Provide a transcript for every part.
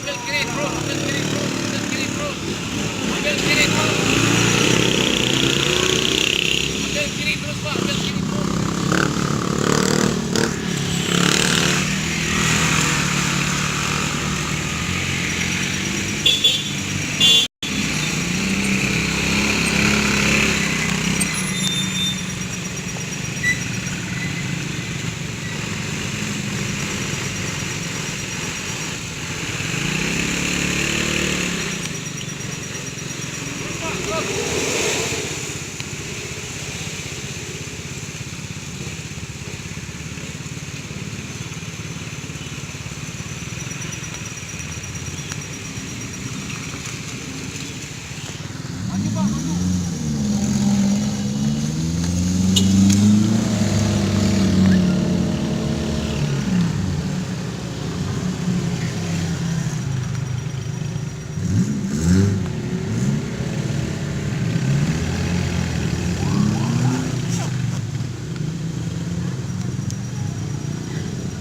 ambil kiri terus, ambil kiri terus, ambil kiri terus, ambil kiri terus, ambil kiri terus Pak, ambil kiri terus.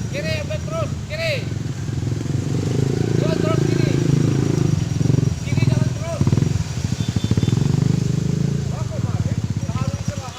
Kiri, ambil terus, kiri. Jalan terus kiri. Kiri jalan terus. Aku balik, harus salah.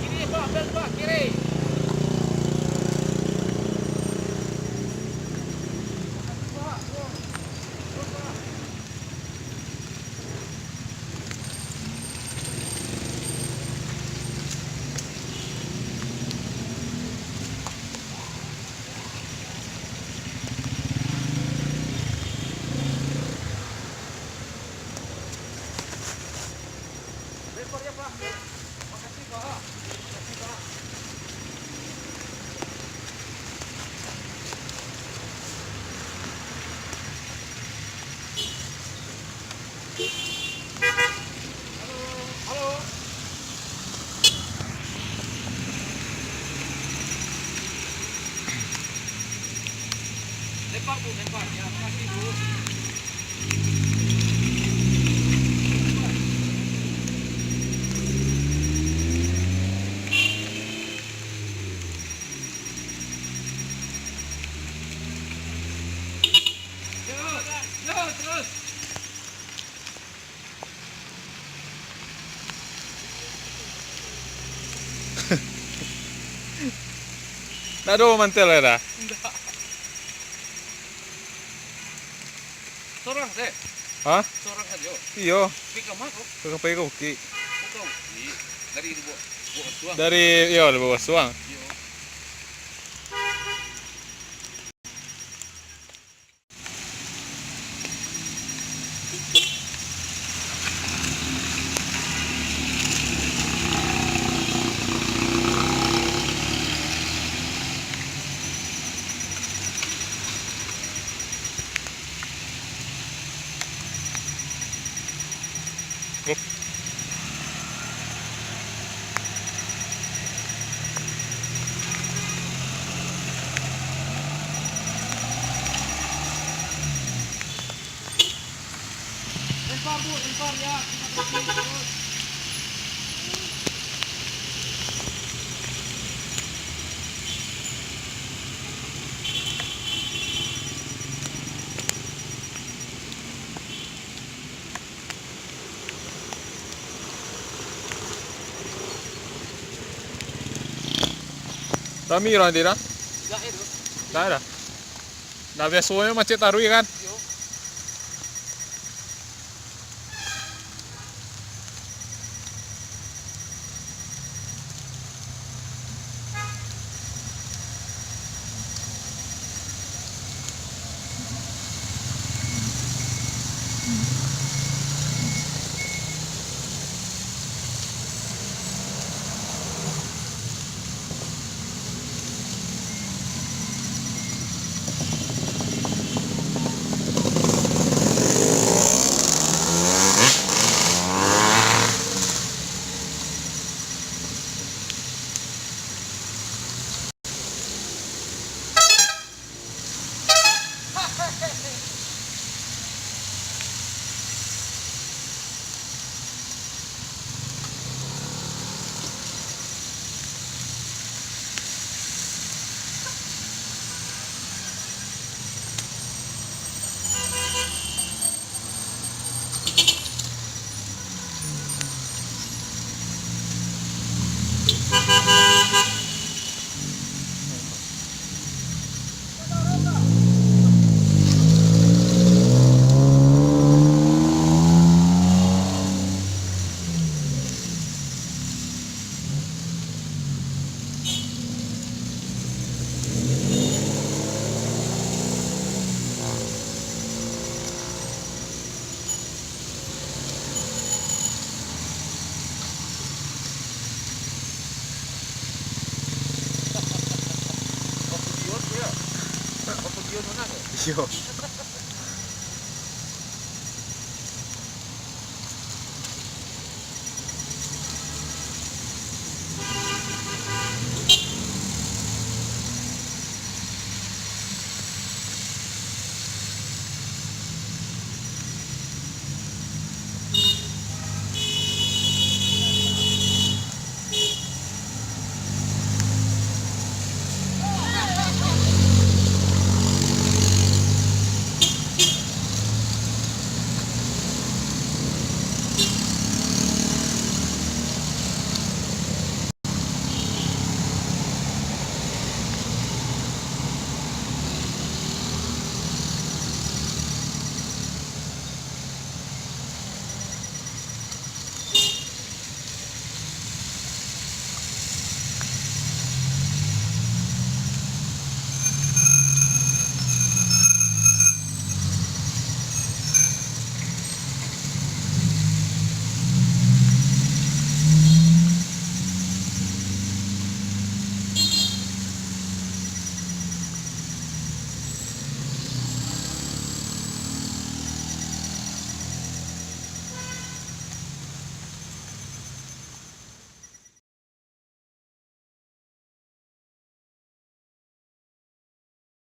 Kiri Pak, ambil Pak, kiri. Lempar ya Pak. Makasih Pak. Makasih Pak. Halo. Lempar Bu, lempar. Ya, makasih Bu. Yo, terus. Nggak ada mantel ya dah. Enggak. Sorang deh. Hah? Sorang aja. Iyo, Pika masuk. kakak koki. Bukan. Dari buat suang. Dari iyo dari bawah suang. Yo. Hup. Lempar Bu, lempar ya. Terima kasih. Terus. Rami orang dia dah. Enggak itu. Dah ada. Dah biasanya macet tarui kan. Yo. Yo.